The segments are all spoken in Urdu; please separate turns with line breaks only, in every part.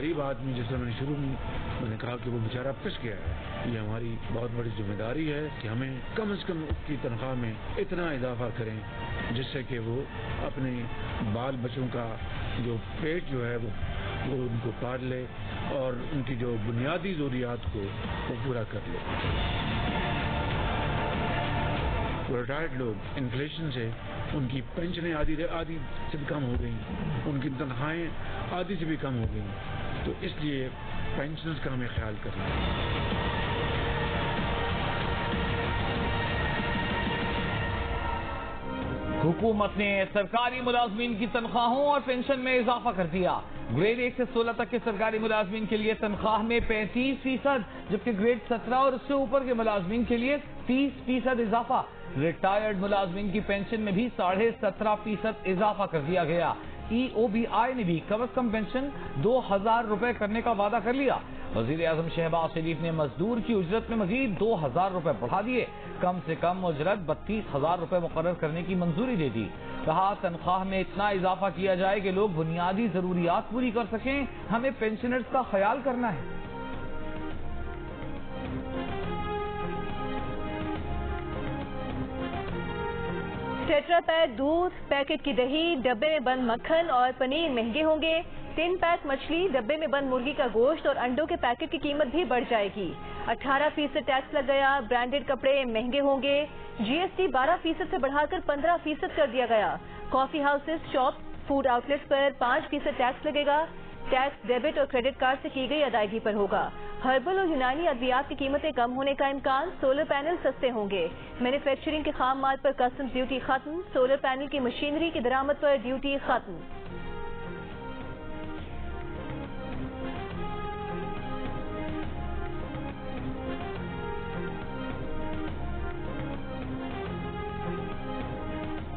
غریب آدمی، جس طرح میں نے شروع میں نے کہا کہ وہ بیچارہ پس گیا ہے، یہ ہماری بہت بڑی ذمہ داری ہے کہ ہمیں کم از کم اس کی تنخواہ میں اتنا اضافہ کریں جس سے کہ وہ اپنے بال بچوں کا جو پیٹ جو ہے وہ ان کو پال لے اور ان کی جو بنیادی ضروریات کو وہ پورا کر لے۔ ریٹائرڈ لوگ انفلیشن سے ان کی پینشنیں آدھی سے بھی کم ہو گئیں، ان کی تنخواہیں آدھی سے بھی کم ہو گئیں، تو اس لیے پینشنز کا ہمیں خیال کرنا ہے۔
حکومت نے سرکاری ملازمین کی تنخواہوں اور پینشن میں اضافہ کر دیا۔ گریڈ 1 سے 16 تک کے سرکاری ملازمین کے لیے تنخواہ میں 35%، جبکہ گریڈ 17 اور اس سے اوپر کے ملازمین کے لیے 30% اضافہ۔ ریٹائرڈ ملازمین کی پینشن میں بھی 17.5% اضافہ کر دیا گیا۔ EOBI نے بھی کم از کم پینشن 2000 روپے کرنے کا وعدہ کر لیا۔ وزیر اعظم شہباز شریف نے مزدور کی اجرت میں مزید 2000 روپے بڑھا دیے، کم سے کم اجرت 32,000 روپے مقرر کرنے کی منظوری دے دی۔ کہا تنخواہ میں اتنا اضافہ کیا جائے کہ لوگ بنیادی ضروریات پوری کر سکیں، ہمیں پینشنرز کا خیال کرنا ہے۔
ٹیٹرا پیک دودھ، پیکٹ کی دہی، ڈبے میں بند مکھن اور پنیر مہنگے ہوں گے۔ 3 پیک مچھلی، ڈبے میں بند مرغی کا گوشت اور انڈوں کے پیکٹ کی قیمت بھی بڑھ جائے گی۔ 18% ٹیکس لگ گیا۔ برانڈڈ کپڑے مہنگے ہوں گے۔ GST 12% سے بڑھا کر 15% کر دیا گیا۔ کافی houses, shop, food outlets پر 5% ٹیکس لگے گا۔ ٹیکس ڈیبٹ اور کریڈٹ کارڈ سے کی گئی ادائیگی پر ہوگا۔ ہربل اور یونانی ادویات کی قیمتیں کم ہونے کا امکان۔ سولر پینل سستے ہوں گے۔ مینوفیکچرنگ کے خام مال پر کسٹمز ڈیوٹی ختم۔ سولر پینل کی مشینری کی درآمد پر ڈیوٹی ختم۔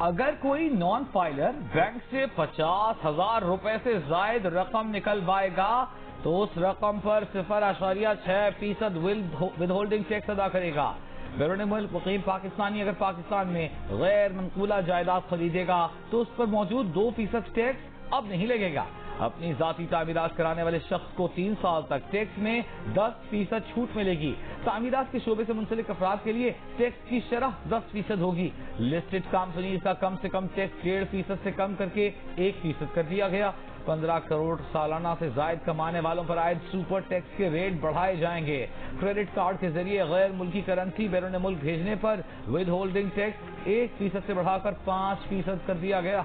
اگر کوئی نان فائلر بینک سے 50,000 روپے سے زائد رقم نکلوائے گا تو اس رقم پر 0.6% ود ہولڈنگ ٹیکس ادا کرے گا۔ بیرون ملک مقیم پاکستانی اگر پاکستان میں غیر منقولہ جائیداد خریدے گا تو اس پر موجود 2% ٹیکس اب نہیں لگے گا۔ اپنی ذاتی تعمیرات کرانے والے شخص کو 3 سال تک ٹیکس میں 10% چھوٹ ملے گی۔ تعمیرات کے شعبے سے منسلک افراد کے لیے ٹیکس کی شرح 10% ہوگی۔ لسٹڈ کمپنیز کا کم سے کم ٹیکس 1.5% سے کم کر کے 1% کر دیا گیا۔ 15 کروڑ سالانہ سے زائد کمانے والوں پر عائد سپر ٹیکس کے ریٹ بڑھائے جائیں گے۔ کریڈٹ کارڈ کے ذریعے غیر ملکی کرنسی بیرون ملک بھیجنے پر ود ہولڈنگ ٹیکس 1% سے بڑھا کر 5% کر دیا گیا۔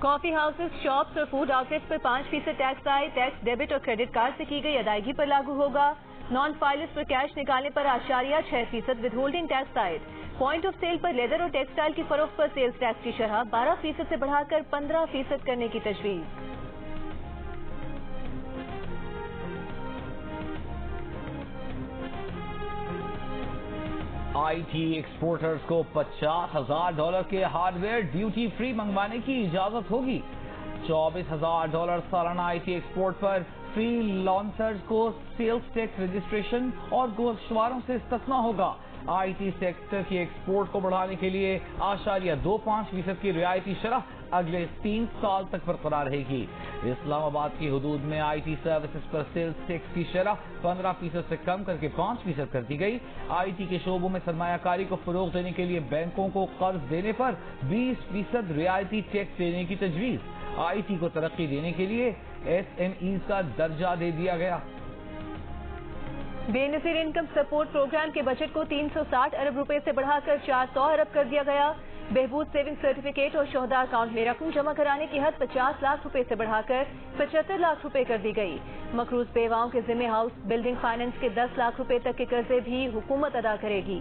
کافی ہاؤسز، شاپس اور فوڈ آؤٹ لیٹس پر 5% ٹیکس آئے۔ ٹیکس ڈیبٹ اور کریڈٹ کارڈ سے کی گئی ادائیگی پر لاگو ہوگا۔ نان فائلرز پر کیش نکالنے پر 8.6% ود ہولڈنگ ٹیکس عائد۔ پوائنٹ آف سیل پر لیدر اور ٹیکسٹائل کی فروخت پر سیلز ٹیکس کی شرح 12% سے بڑھا کر 15% کرنے کی تجویز۔
IT ایکسپورٹرز کو $50,000 کے ہارڈ ویئر ڈیوٹی فری منگوانے کی اجازت ہوگی۔ $24,000 سالانہ IT export per free lancers کو سیلز ٹیکس رجسٹریشن اور گوشتواروں سے استثناء ہوگا۔ IT سیکٹر کی ایکسپورٹ کو بڑھانے کے لیے 8.25% کی رعایتی شرح اگلے 3 سال تک برقرار رہے گی۔ اسلام آباد کی حدود میں IT سروسز پر سیلز ٹیکس کی شرح 15% سے کم کر کے 5% کر دی گئی۔ IT کے شعبوں میں سرمایہ کاری کو فروغ دینے کے لیے بینکوں کو قرض دینے پر 20% رعایتی ٹیکس دینے کی تجویز۔ IT کو ترقی دینے کے لیے SMEs کا درجہ دے دیا گیا۔
بے نظیر انکم سپورٹ پروگرام کے بجٹ کو 360 ارب روپے سے بڑھا کر 400 ارب کر دیا گیا۔ بہبود سیونگ سرٹیفکیٹ اور شہداء اکاؤنٹ میں رقم جمع کرانے کی حد 50 لاکھ روپے سے بڑھا کر 75 لاکھ روپے کر دی گئی۔ مقروض بیواؤں کے ذمہ ہاؤس بلڈنگ فائنانس کے 10 لاکھ روپے تک کے قرضے بھی حکومت ادا کرے گی۔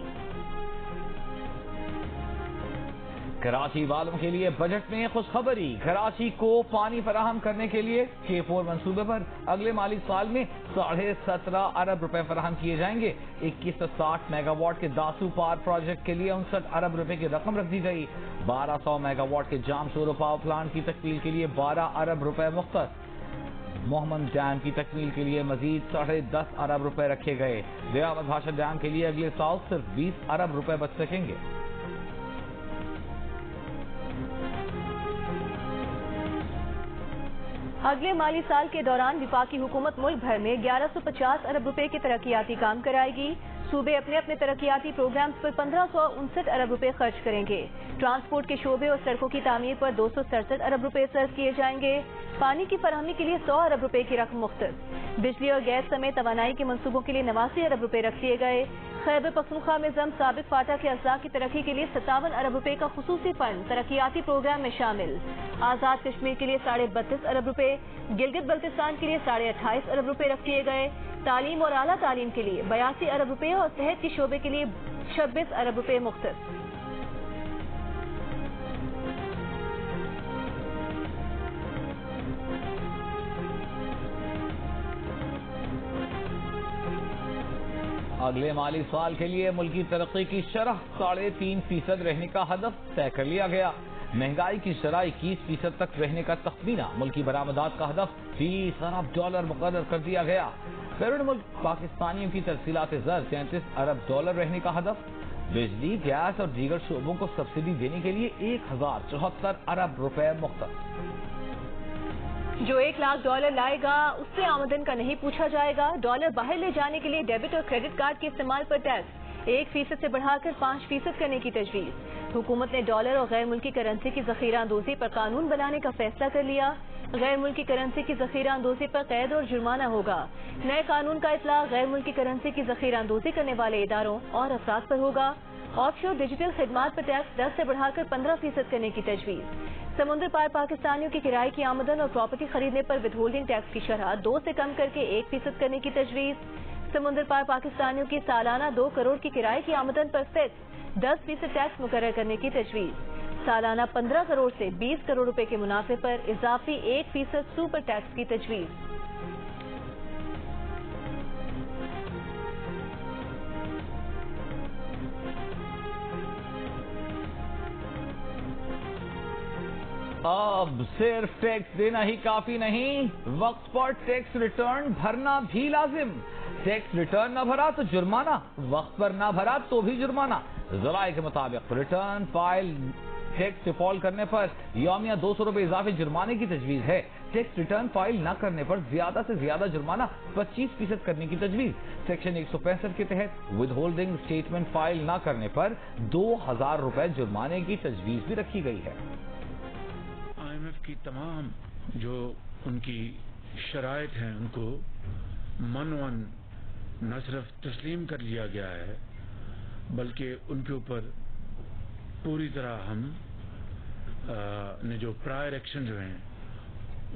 کراچی والوں کے لیے بجٹ میں خوشخبری۔ کراچی کو پانی فراہم کرنے کے لیے K4 منصوبے پر اگلے مالی سال میں 17.5 ارب روپے فراہم کیے جائیں گے۔ 2160 میگا واٹ کے داسو پاور پروجیکٹ کے لیے 59 ارب روپے کی رقم رکھ دی گئی۔ 1200 میگا واٹ کے جام شورو پاور پلانٹ کی تکمیل کے لیے 12 ارب روپے مختص۔ محمد ڈیم کی تکمیل کے لیے مزید 10.5 ارب روپے رکھے گئے۔ دیامت بھاشا ڈیم کے لیے اگلے سال صرف 20 ارب روپے بچ سکیں گے۔
اگلے مالی سال کے دوران وفاقی حکومت ملک بھر میں 1150 ارب روپے کے ترقیاتی کام کرائے گی۔ صوبے اپنے اپنے ترقیاتی پروگرامز پر 1559 ارب روپے خرچ کریں گے۔ ٹرانسپورٹ کے شعبے اور سڑکوں کی تعمیر پر 267 ارب روپے صرف کیے جائیں گے۔ پانی کی فراہمی کے لیے 100 ارب روپے کی رقم مختص۔ بجلی اور گیس سمیت توانائی کے منصوبوں کے لیے 89 ارب روپے رکھ لیے گئے۔ خیبر پختونخوا میں ضم سابق فاٹا کے اضلاع کی ترقی کے لیے 57 ارب روپے کا خصوصی فنڈ ترقیاتی پروگرام میں شامل۔ آزاد کشمیر کے لیے 32.5 ارب روپے، گلگت بلتستان کے لیے 28.5 ارب روپے رکھ لیے گئے۔ تعلیم اور اعلیٰ تعلیم کے لیے 82 ارب روپے اور صحت کے شعبے کے لیے 26 ارب روپے مختص۔
اگلے مالی سال کے لیے ملکی ترقی کی شرح 3.5% رہنے کا ہدف طے کر لیا گیا۔ مہنگائی کی شرح 21% تک رہنے کا تخمینہ، ملکی برآمدات کا ہدف 30 ارب ڈالر مقرر کر دیا گیا۔ بیرون ملک پاکستانیوں کی ترسیلات زر 33 ارب ڈالر رہنے کا ہدف۔ بجلی، گیس اور دیگر شعبوں کو سبسڈی دینے کے لیے 1074 ارب روپے مختص۔
جو 1 لاکھ ڈالر لائے گا اس سے آمدن کا نہیں پوچھا جائے گا۔ ڈالر باہر لے جانے کے لیے ڈیبٹ اور کریڈٹ کارڈ کے استعمال پر ٹیکس 1% سے بڑھا کر 5% کرنے کی تجویز۔ حکومت نے ڈالر اور غیر ملکی کرنسی کی ذخیرہ اندوزی پر قانون بنانے کا فیصلہ کر لیا۔ غیر ملکی کرنسی کی ذخیرہ اندوزی پر قید اور جرمانہ ہوگا۔ نئے قانون کا اطلاق غیر ملکی کرنسی کی ذخیرہ اندوزی کرنے والے اداروں اور افراد پر ہوگا۔ آف شور ڈیجیٹل خدمات پر ٹیکس 10 سے بڑھا کر 15% کرنے کی تجویز۔ سمندر پار پاکستانیوں کی کرائے کی آمدن اور پراپرٹی خریدنے پر ود ہولڈنگ ٹیکس کی شرح 2 سے کم کر کے 1% کرنے کی تجویز۔ سمندر پار پاکستانیوں کی سالانہ 2 کروڑ کی کرائے کی آمدن پر فکس 10% ٹیکس مقرر کرنے کی تجویز۔ سالانہ 15 کروڑ سے 20 کروڑ روپے کے منافع پر اضافی 1% سپر ٹیکس کی تجویز۔
اب صرف ٹیکس دینا ہی کافی نہیں، وقت پر ٹیکس ریٹرن بھرنا بھی لازم۔ ٹیکس ریٹرن نہ بھرا تو جرمانہ، وقت پر نہ بھرا تو بھی جرمانہ۔ ذرائع کے مطابق ریٹرن فائل ٹیکس ڈیفالٹ کرنے پر یومیہ 200 روپے اضافی جرمانے کی تجویز ہے۔ ٹیکس ریٹرن فائل نہ کرنے پر زیادہ سے زیادہ جرمانہ 25% کرنے کی تجویز۔ سیکشن 165 کے تحت ود ہولڈنگ اسٹیٹمنٹ فائل نہ کرنے پر 2000 روپے جرمانے کی تجویز بھی رکھی گئی ہے۔
IMF کی تمام جو ان کی شرائط ہیں ان کو من نہ صرف تسلیم کر لیا گیا ہے بلکہ ان کے اوپر پوری طرح ہم نے جو پرائر ایکشن جو ہیں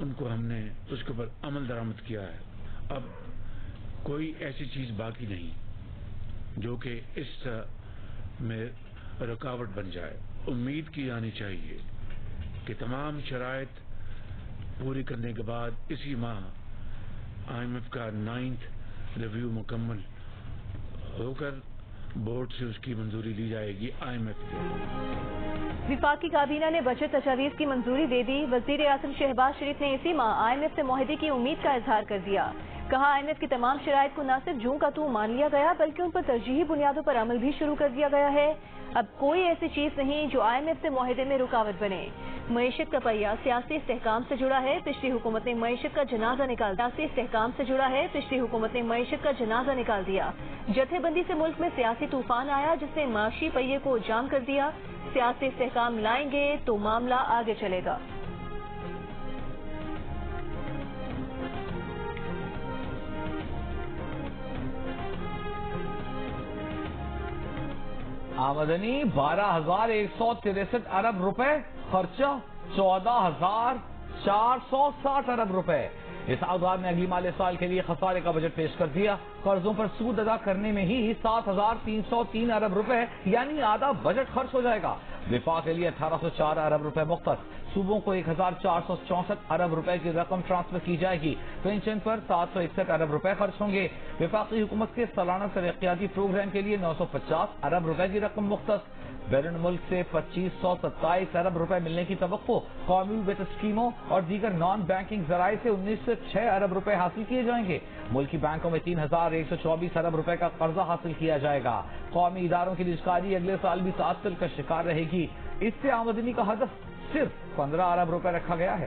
ان کو ہم نے اس کے اوپر عمل درآمد کیا ہے۔ اب کوئی ایسی چیز باقی نہیں جو کہ اس میں رکاوٹ بن جائے۔ امید کی جانی چاہیے کہ تمام شرائط پوری کرنے کے بعد اسی ماہ IMF کا 9th ریویو مکمل ہو کر بورڈ سے اس کی منظوری لی جائے گی IMF کے۔
وفاقی کابینہ نے بجٹ تجاویز کی منظوری دے دی۔ وزیر اعظم شہباز شریف نے اسی ماہ IMF سے معاہدے کی امید کا اظہار کر دیا۔ کہا IMF کی تمام شرائط کو نہ صرف جوں کا توں مان لیا گیا بلکہ ان پر ترجیحی بنیادوں پر عمل بھی شروع کر دیا گیا ہے۔ اب کوئی ایسی چیز نہیں جو IMF سے معاہدے میں رکاوٹ بنے۔ معیشت کا پہیہ سیاسی استحکام سے جڑا ہے۔ پچھلی حکومت نے معیشت کا جنازہ نکال دیا۔ جتھے بندی سے ملک میں سیاسی طوفان آیا جس نے معاشی پہیے کو جام کر دیا۔ سیاسی استحکام لائیں گے تو معاملہ آگے چلے گا۔
آمدنی 12,163 ارب روپے، خرچہ 14,460 ارب روپے۔ اسعاد نے اگلی مالی سال کے لیے خسارے کا بجٹ پیش کر دیا۔ قرضوں پر سود ادا کرنے میں ہی 7,303 ارب روپے یعنی آدھا بجٹ خرچ ہو جائے گا۔ وفاق کے لیے 1,804 ارب روپے مختص۔ صوبوں کو 1,464 ارب روپے کی رقم ٹرانسفر کی جائے گی۔ پینشن پر 761 ارب روپے خرچ ہوں گے۔ وفاقی حکومت کے سالانہ ترقیاتی پروگرام کے لیے 950 ارب روپے کی رقم مختص۔ بیرون ملک سے 2527 ارب روپے ملنے کی توقع۔ قومی ویت اسکیموں اور دیگر نان بینکنگ ذرائع سے 1906 ارب روپے حاصل کیے جائیں گے۔ ملکی بینکوں میں 3124 ارب روپے کا قرضہ حاصل کیا جائے گا۔ قومی اداروں کی نجکاری اگلے سال بھی تعطل کا شکار رہے گی۔ اس سے آمدنی کا ہدف صرف 15 ارب روپے رکھا گیا ہے۔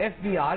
FBR,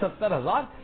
70,000,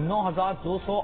9,200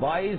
$22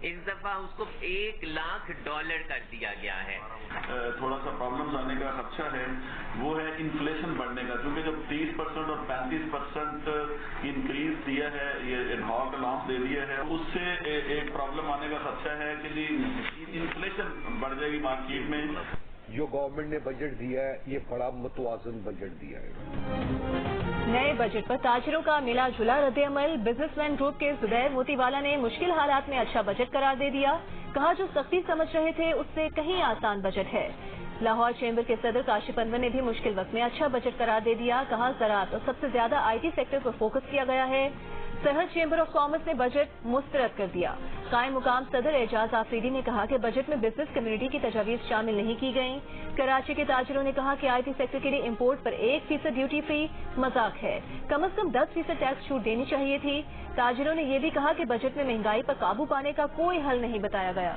اس دفعہ اس کو $1,00,000 کر دیا گیا ہے۔
تھوڑا سا پرابلمز آنے کا خدشہ ہے وہ ہے انفلیشن بڑھنے کا، کیونکہ جب 30% اور 35% انکریز دیا ہے، یہ انہاک الاؤنس دے دیا ہے، اس سے ایک پرابلم آنے کا خدشہ ہے کہ جی انفلیشن بڑھ جائے گی مارکیٹ میں۔
جو گورنمنٹ نے بجٹ دیا ہے یہ بڑا متوازن بجٹ دیا ہے۔
نئے بجٹ پر تاجروں کا ملا جلا رد عمل۔ بزنس مین گروپ کے زبیر موتی والا نے مشکل حالات میں اچھا بجٹ قرار دے دیا، کہا جو سختی سمجھ رہے تھے اس سے کہیں آسان بجٹ ہے۔ لاہور چیمبر کے صدر کاشف انور نے بھی مشکل وقت میں اچھا بجٹ قرار دے دیا، کہا زراعت اور سب سے زیادہ IT سیکٹر پر فوکس کیا گیا ہے۔ سرحد چیمبر آف کامرس نے بجٹ مسترد کر دیا۔ قائم مقام صدر اعجاز آفریدی نے کہا کہ بجٹ میں بزنس کمیونٹی کی تجاویز شامل نہیں کی گئیں۔ کراچی کے تاجروں نے کہا کہ IT سیکٹر کے لیے امپورٹ پر 1% ڈیوٹی فری مذاق ہے، کم از کم 10% ٹیکس چھوٹ دینی چاہیے تھی۔ تاجروں نے یہ بھی کہا کہ بجٹ میں مہنگائی پر قابو پانے کا کوئی حل نہیں بتایا گیا۔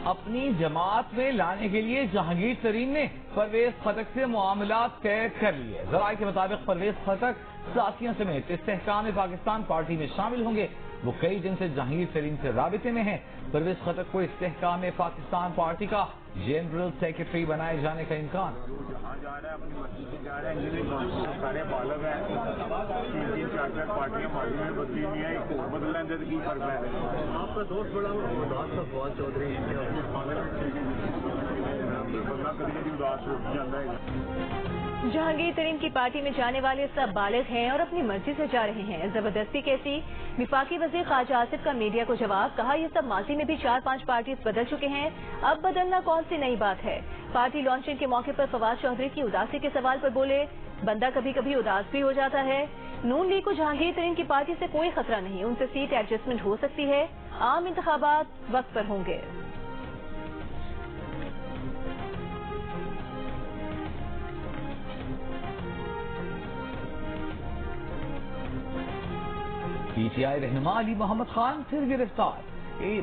اپنی جماعت میں لانے کے لیے جہانگیر ترین نے پرویز خٹک سے معاملات طے کر لیے۔ ذرائع کے مطابق پرویز خٹک ساتھیوں سمیت استحکام پاکستان پارٹی میں شامل ہوں گے۔ وہ کئی دن سے جہانگیر ترین سے رابطے میں ہیں۔ پرویز خٹک کو استحکام پاکستان پارٹی کا جنرل سیکرٹری بنائے جانے کا امکان۔
جہاں جا رہا ہے اپنی مسجد سے جا رہا ہے، سارے بالغ ہیں، 3-4 پارٹیاں ماضی میں بدلی ہوئی ہیں، بدلنے سے کی فرق ہے۔ آپ کا دوست بڑا اداس کا فواد چودھری بندہ کبھی اداس ہو جاتا ہے۔
جہانگیر ترین کی پارٹی میں جانے والے سب بالغ ہیں اور اپنی مرضی سے جا رہے ہیں، زبردستی کیسی؟ وفاقی وزیر خارجہ آصف کا میڈیا کو جواب، کہا یہ سب ماضی میں بھی 4-5 پارٹیز بدل چکے ہیں، اب بدلنا کون سی نئی بات ہے۔ پارٹی لانچنگ کے موقع پر فواد چودھری کی اداسی کے سوال پر بولے، بندہ کبھی کبھی اداس بھی ہو جاتا ہے۔ نون لیگ کو جہانگیر ترین کی پارٹی سے کوئی خطرہ نہیں، ان سے سیٹ ایڈجسٹمنٹ ہو سکتی ہے، عام انتخابات وقت پر ہوں گے۔
PTI رہنما علی محمد خان پھر گرفتار۔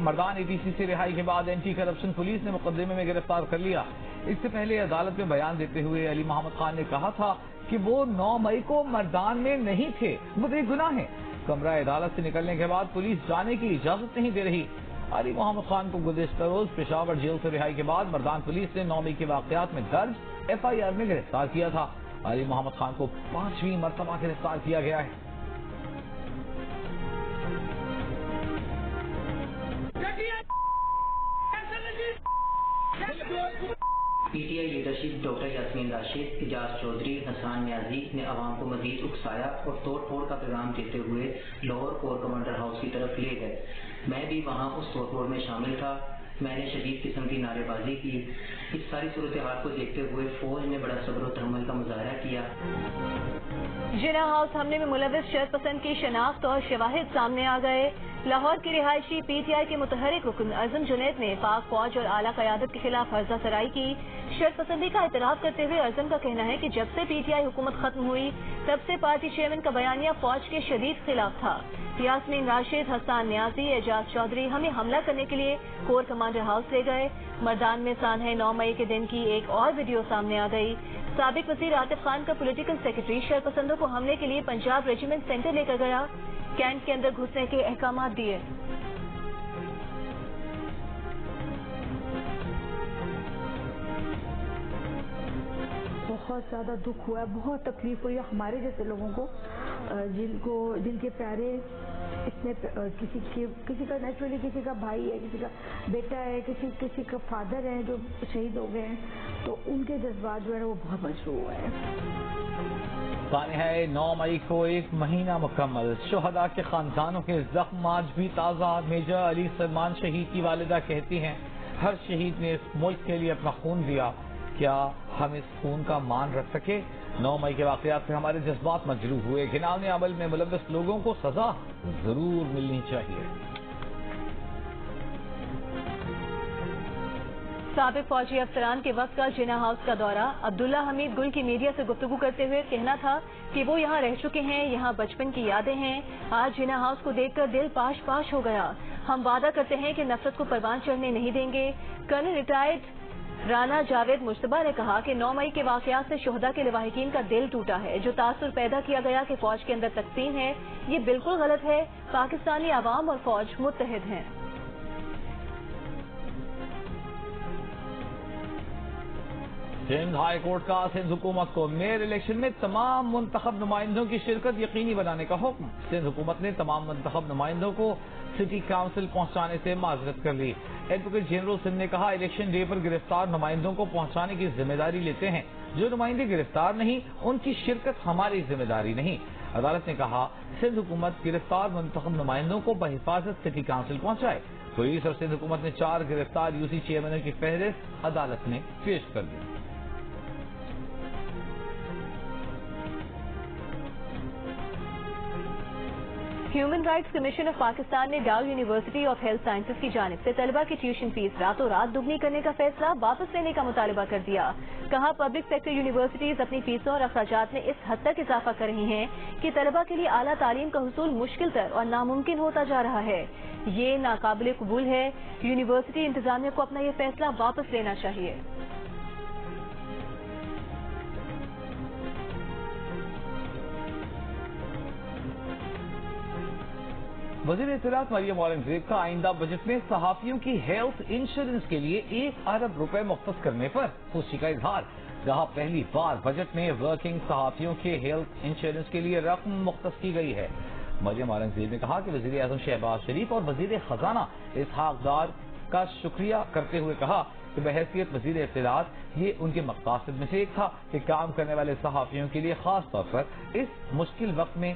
مردان ATC سے رہائی کے بعد اینٹی کرپشن پولیس نے مقدمے میں گرفتار کر لیا۔ اس سے پہلے عدالت میں بیان دیتے ہوئے علی محمد خان نے کہا تھا کہ وہ 9 مئی کو مردان میں نہیں تھے، وہ بے گناہ ہیں۔ کمرہ عدالت سے نکلنے کے بعد پولیس جانے کی اجازت نہیں دے رہی۔ علی محمد خان کو گزشتہ روز پشاور جیل سے رہائی کے بعد مردان پولیس نے 9 مئی کے واقعات میں درج FIR میں گرفتار کیا تھا۔ علی محمد خان کو 5ویں مرتبہ گرفتار کیا گیا ہے۔
PTI leadership doctor Yasmin Rashid, Ijaz Chaudhry, Hassan Niazi نے عوام کو مزید اکسایا اور توڑ پھوڑ کا پیغام دیتے ہوئے لاہور کور کمانڈر ہاؤس کی طرف لے گئے۔ میں بھی وہاں اس توڑ پھوڑ میں شامل تھا، میں نے شدید قسم کی نعرے بازی کی۔ اس ساری صورتحال کو دیکھتے ہوئے فوج نے بڑا صبر و تحمل کا مظاہرہ کیا۔
جناح ہاؤس حملے میں ملوث شرط پسند کی شناخت اور شواہد سامنے آ گئے۔ لاہور کی رہائشی PTI کے متحرک رکن اعظم جنید نے پاک فوج اور اعلیٰ قیادت کے خلاف ہرزہ سرائی کی۔ شرط پسندی کا اعتراف کرتے ہوئے اعظم کا کہنا ہے کہ جب سے PTI حکومت ختم ہوئی تب سے پارٹی چیئرمین کا بیانیہ فوج کے شدید خلاف تھا۔ یاسمین راشد، حسان نیازی، اعجاز چودھری ہمیں حملہ کرنے کے لیے کور کمانڈر ہاؤس لے گئے۔ مردان میں سانحہ 9 مئی کے دن کی ایک اور ویڈیو سامنے آ گئی۔ سابق وزیر عاطف خان کا پولیٹیکل سیکرٹری شرط پسندوں کو حملے کے لیے پنجاب ریجیمنٹ سینٹر لے کر گیا، کینٹ کے اندر گھسنے کے احکامات دیے۔
بہت زیادہ دکھ ہوا ہے، بہت تکلیف ہوئی ہے ہمارے جیسے لوگوں کو، جن کے پیارے اس میں کسی کا نیچرلی کسی کا بھائی ہے، کسی کا بیٹا ہے، کسی کا فادر ہے جو شہید ہو گئے ہیں، تو ان کے جذبات جو ہے وہ بہت مجروح ہوئے ہیں۔
سانحہ 9 مئی کو 1 مہینہ مکمل، شہداء کے خاندانوں کے زخم آج بھی تازہ۔ میجر علی سلمان شہید کی والدہ کہتی ہیں ہر شہید نے اس ملک کے لیے اپنا خون دیا، کیا ہم اس خون کا مان رکھ سکے؟ 9 مئی کے واقعات سے ہمارے جذبات مجروح ہوئے، گھناؤنے عمل میں ملوث لوگوں کو سزا ضرور ملنی چاہیے۔
سابق فوجی افسران کے وقت کا جناح ہاؤس کا دورہ، عبداللہ حمید گل کی میڈیا سے گفتگو کرتے ہوئے کہنا تھا کہ وہ یہاں رہ چکے ہیں، یہاں بچپن کی یادیں ہیں۔ آج جناح ہاؤس کو دیکھ کر دل پاش پاش ہو گیا۔ ہم وعدہ کرتے ہیں کہ نفرت کو پروان چڑھنے نہیں دیں گے۔ کرنل ریٹائرڈ رانا جاوید مشتبہ نے کہا کہ 9 مئی کے واقعات سے شہداء کے لواحقین کا دل ٹوٹا ہے. جو تاثر پیدا کیا گیا کہ فوج کے اندر تقسیم ہے یہ بالکل غلط ہے. پاکستانی عوام اور فوج متحد ہیں.
سندھ ہائی کورٹ کا سندھ حکومت کو میئر الیکشن میں تمام منتخب نمائندوں کی شرکت یقینی بنانے کا حکم. سندھ حکومت نے تمام منتخب نمائندوں کو سٹی کاؤنسل پہنچانے سے معذرت کر لی. ایڈوکیٹ جنرل سندھ نے کہا الیکشن ڈے پر گرفتار نمائندوں کو پہنچانے کی ذمہ داری لیتے ہیں. جو نمائندے گرفتار نہیں ان کی شرکت ہماری ذمہ داری نہیں. عدالت نے کہا سندھ حکومت گرفتار منتخب نمائندوں کو بحفاظت سٹی کاؤنسل پہنچائے. پولیس اور سندھ حکومت نے 4 گرفتار یو سی چیئرمینوں کی فہرست عدالت میں پیش کر دی.
Human rights commission of Pakistan نے Dow university of health sciences کی جانب سے طلبہ کی ٹیوشن فیس راتوں رات دگنی کرنے کا فیصلہ واپس لینے کا مطالبہ کر دیا. کہا پبلک سیکٹر یونیورسٹیز اپنی فیسوں اور اخراجات میں اس حد تک اضافہ کر رہی ہیں کہ طلبہ کے لیے اعلیٰ تعلیم کا حصول مشکل تر اور ناممکن ہوتا جا رہا ہے. یہ ناقابل قبول ہے. یونیورسٹی انتظامیہ کو اپنا یہ فیصلہ واپس لینا چاہیے.
وزیر اطلاعات مریم اورنگزیب کا آئندہ بجٹ میں صحافیوں کی ہیلتھ انشورنس کے لیے 1 ارب روپے مختص کرنے پر خوشی کا اظہار. کہا پہلی بار بجٹ میں ورکنگ صحافیوں کے ہیلتھ انشورنس کے لیے رقم مختص کی گئی ہے. مریم اورنگزیب نے کہا کہ وزیر اعظم شہباز شریف اور وزیر خزانہ اسحاق ڈار کا شکریہ کرتے ہوئے کہا کہ بحیثیت وزیر اطلاعات یہ ان کے مقاصد میں سے ایک تھا کہ کام کرنے والے صحافیوں کے لیے خاص طور پر اس مشکل وقت میں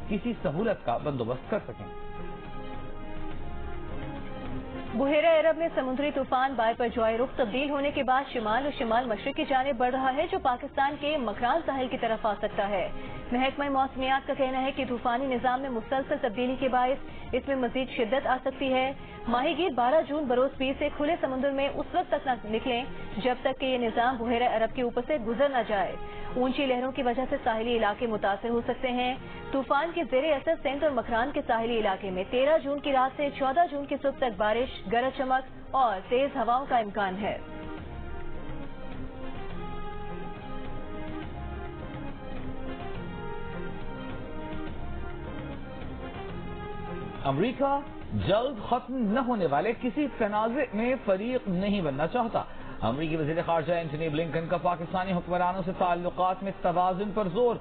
کسی سہولت کا بندوبست کر سکیں.
بحیرہ عرب میں سمندری طوفان بائے پر جوائے رخ تبدیل ہونے کے بعد شمال اور شمال مشرق کی جانب بڑھ رہا ہے جو پاکستان کے مکران ساحل کی طرف آ سکتا ہے. محکمہ موسمیات کا کہنا ہے کہ طوفانی نظام میں مسلسل تبدیلی کے باعث اس میں مزید شدت آ سکتی ہے. ماہی گیر 12 جون بروز پیر سے کھلے سمندر میں اس وقت تک نہ نکلیں جب تک کہ یہ نظام بحیرہ عرب کے اوپر سے گزر نہ جائے. اونچی لہروں کی وجہ سے ساحلی علاقے متاثر ہو سکتے ہیں. طوفان کے زیر اثر سندھ اور مکران کے ساحلی علاقے میں 13 جون کی رات سے 14 جون کی صبح تک بارش، گرج چمک اور تیز ہواؤں کا امکان ہے.
امریکہ جلد ختم نہ ہونے والے کسی تنازع میں فریق نہیں بننا چاہتا. امریکی وزیر خارجہ اینٹونی بلنکن کا پاکستانی حکمرانوں سے تعلقات میں توازن پر زور.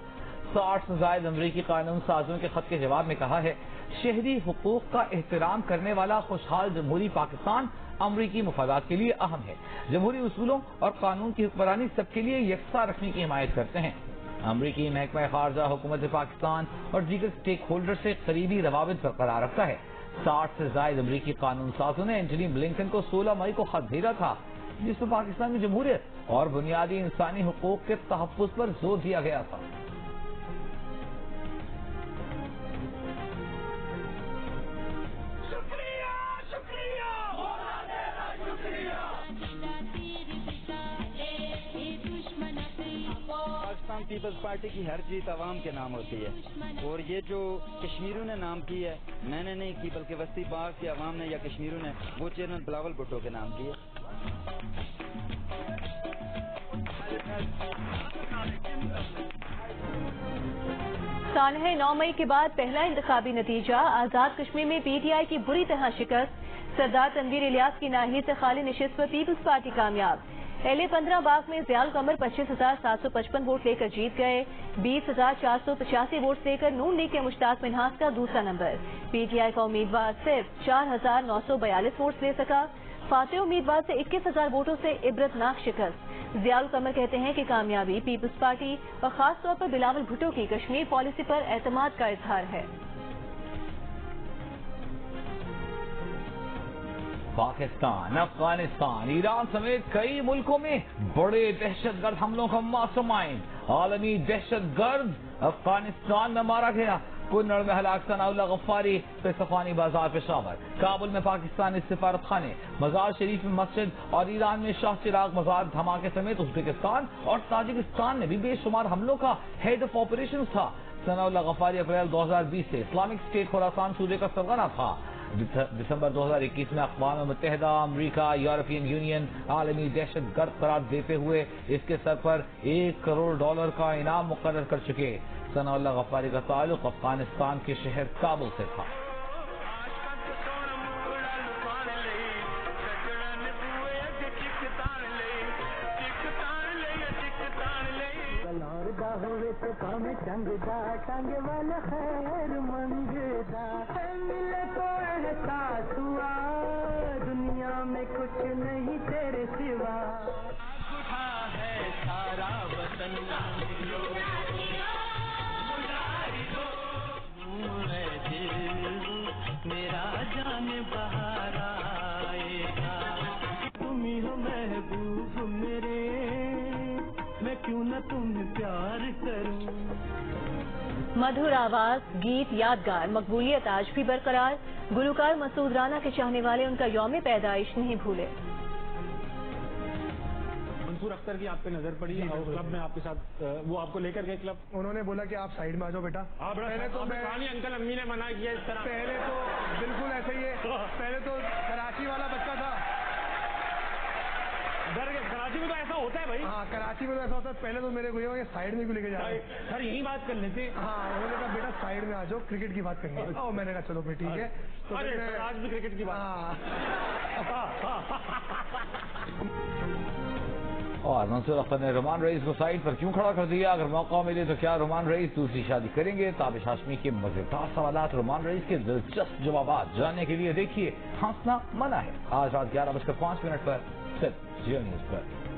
60 سے زائد امریکی قانون سازوں کے خط کے جواب میں کہا ہے شہری حقوق کا احترام کرنے والا خوشحال جمہوری پاکستان امریکی مفادات کے لیے اہم ہے. جمہوری اصولوں اور قانون کی حکمرانی سب کے لیے یکساں رکھنے کی حمایت کرتے ہیں. امریکی محکمہ خارجہ حکومت پاکستان اور دیگر اسٹیک ہولڈر سے قریبی روابط برقرار رکھتا ہے. 60 سے زائد امریکی قانون سازوں نے اینٹونی بلنکن کو 16 مئی کو خط بھیجا تھا جس میں پاکستان میں جمہوریت اور بنیادی انسانی حقوق کے تحفظ پر زور دیا گیا تھا.
پاکستان پیپلز پارٹی کی ہر جیت عوام کے نام ہوتی ہے اور یہ جو کشمیریوں نے نام کی ہے میں نے نہیں کی بلکہ وسطی پاک کے عوام نے یا کشمیریوں نے وہ چیئرمین بلاول بھٹو کے نام کی ہے.
سانحہ 9 مئی کے بعد پہلا انتخابی نتیجہ آزاد کشمیر میں پی ٹی آئی کی بری طرح شکست. سردار تنویر الیاس کی نااہلی سے خالی نشست پر پیپلز پارٹی کامیاب. LA 15 باغ میں ضیاء القمر 25,755 ووٹ لے کر جیت گئے. 20,485 ووٹ لے کر نون لیگ کے مشتاق منہاس کا دوسرا نمبر. پی ٹی آئی کا امیدوار صرف 4,942 ووٹ لے سکا. فاتح امیدوار سے 21,000 ووٹوں سے عبرتناک شکست. ضیاء القمر کہتے ہیں کہ کامیابی پیپلز پارٹی اور خاص طور پر بلاول بھٹو کی کشمیر پالیسی پر اعتماد کا اظہار ہے.
پاکستان، افغانستان، ایران سمیت کئی ملکوں میں بڑے دہشت گرد حملوں کا ماسٹر مائنڈ عالمی دہشت گرد افغانستان میں مارا گیا. کنڑ میں ہلاک ثناء اللہ غفاری، پستفانی بازار پشاور. کابل میں پاکستانی سفارت خانے، مزار شریف میں مسجد اور ایران میں شاہ چراغ مزار دھماکے سمیت ازبکستان اور تاجکستان میں بھی بے شمار حملوں کا ہیڈ آف آپریشن تھا. ثناء اللہ غفاری اپریل 2020 سے اسلامک اسٹیٹ خراسان صوبے کا سرغنہ تھا. دسمبر 2021 میں اقوام متحدہ، امریکہ، یورپین یونین عالمی دہشت گرد قرار دیتے ہوئے اس کے سر پر $1 کروڑ کا انعام مقرر کر چکے۔ ثناء اللہ غفاری کا تعلق افغانستان کے شہر کابل سے تھا۔
ٹانگ والا خیر منگتا ملے تو احساس ہوا دنیا میں کچھ نہیں تیرے سوا اٹھا ہے سارا وطن میرا جان بہار آئے گا تم ہی ہو محبوب میرے میں کیوں نہ تم پیار کروں۔
مدھر آواز، گیت یادگار، مقبولیت آج بھی برقرار۔ گلوکار مسعود رانا کے چاہنے والے ان کا یوم پیدائش نہیں بھولے۔
منصور اختر کی آپ پہ نظر پڑی اور کلب میں آپ کے ساتھ وہ آپ کو لے کر گئے کلب، انہوں نے بولا کہ آپ سائڈ میں آ جاؤ بیٹا۔ پہلے تو انکل امی نے منع کیا اس طرح، پہلے تو بالکل ایسے ہی ہے، پہلے تو کراچی والا بچہ تھا، کراچی میں تو ایسا ہوتا ہے بھائی، ہاں کراچی میں تو ایسا ہوتا ہے، پہلے تو میرے کو یہ سائڈ میں کیوں لے کے جا رہے ہیں سر، یہی بات کر لیتے، ہاں انہوں نے کہا بیٹا سائڈ میں آ جاؤ کرکٹ کی بات کرنی ہے، میں نے کہا چلو پھر ٹھیک ہے، تو آج بھی کرکٹ کی بات۔
اور منصور اختر نے رومان رئیس کو سائڈ پر کیوں کھڑا کر دیا؟ اگر موقع ملے تو کیا رومان رئیس دوسری شادی کریں گے؟ تابش ہاشمی کے مزیدار سوالات، رومان رئیس کے دلچسپ جوابات جاننے کے لیے دیکھیے ہنسنا منع ہے، آج رات 11:05 پر صرف جیو نیوز پر۔